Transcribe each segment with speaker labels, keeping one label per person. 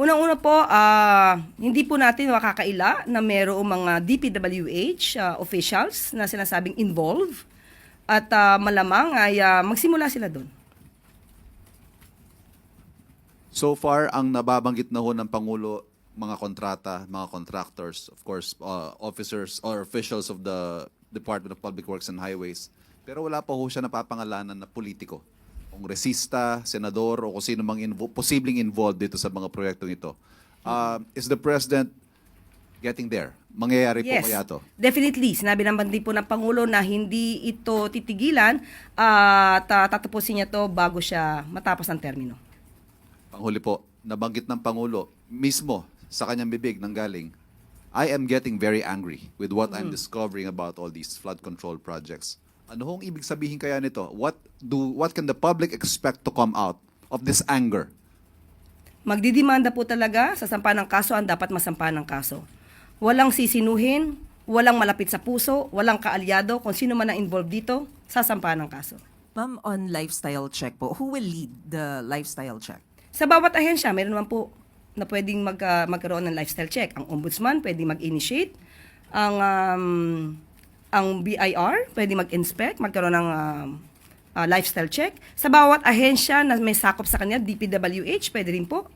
Speaker 1: Unang-una po, hindi po natin makakaila na mayroong mga DPWH officials na sinasabing involved at malamang ay magsimula sila doon.
Speaker 2: So far, ang nababanggit na ho ng Pangulo, mga kontrata, mga contractors, of course, officers or officials of the Department of Public Works and Highways. Pero wala pa ho siya napapangalanan na politiko. Kongresista, senador, o kung sino mang posibleng involved dito sa mga proyektong ito. Is the President getting there? Mangyayari po kaya to?
Speaker 1: Definitely. Sinabi naman din po ng Pangulo na hindi ito titigilan at tatapusin niya to bago siya matapos ang termino.
Speaker 2: Panghuli po, nabanggit ng Pangulo mismo sa kanyang bibig nang galing, I am getting very angry with what I'm discovering about all these flood control projects. Ano hong ibig sabihin kaya nito? What can the public expect to come out of this anger?
Speaker 1: Magdidemanda po talaga sa sampa ng kaso ang dapat masampa ng kaso. Walang sisinuhin, walang malapit sa puso, walang kaalyado, kung sino man ang involved dito, sasampa ng kaso.
Speaker 3: Ma'am, on lifestyle check po, who will lead the lifestyle check?
Speaker 1: Sa bawat ahensya, meron naman po na pwedeng magkaroon ng lifestyle check. Ang ombudsman pwedeng mag-initiate, ang BIR pwedeng mag-inspect, magkaroon ng lifestyle check. Sa bawat ahensya na may sakop sa kanya, DPWH, pwede rin po.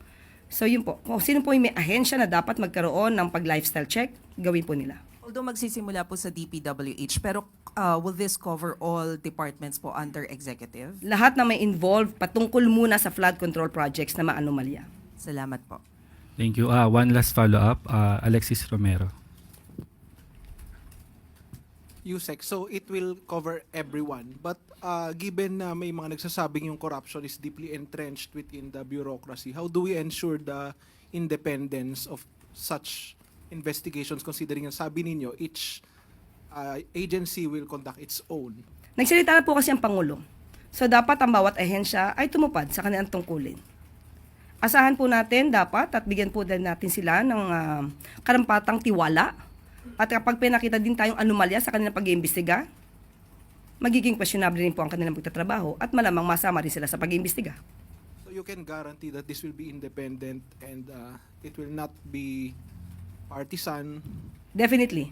Speaker 1: So yun po, kung sino po yung may ahensya na dapat magkaroon ng pag-lifestyle check, gawin po nila.
Speaker 3: Although magsisimula po sa DPWH, pero will this cover all departments po under executive?
Speaker 1: Lahat na may involved patungkol muna sa flood control projects na maanomalya.
Speaker 3: Salamat po.
Speaker 4: Thank you. One last follow-up, Alexis Romero.
Speaker 5: USEC, so it will cover everyone. But given na may mga nagsasabing yung corruption is deeply entrenched within the bureaucracy, how do we ensure the independence of such investigations considering ang sabi ninyo, each agency will conduct its own?
Speaker 1: Nagsalita na po kasi ang Pangulo. So dapat ang bawat ahensya ay tumupad sa kanilang tungkulin. Asahan po natin dapat at bigyan po din natin sila ng karampatang tiwala. At kapag pinakita din tayong anomalya sa kanilang pag-iimbestiga, magiging questionable rin po ang kanilang pagtatrabaho at malamang masama rin sila sa pag-iimbestiga.
Speaker 5: So you can guarantee that this will be independent and it will not be partisan?
Speaker 1: Definitely.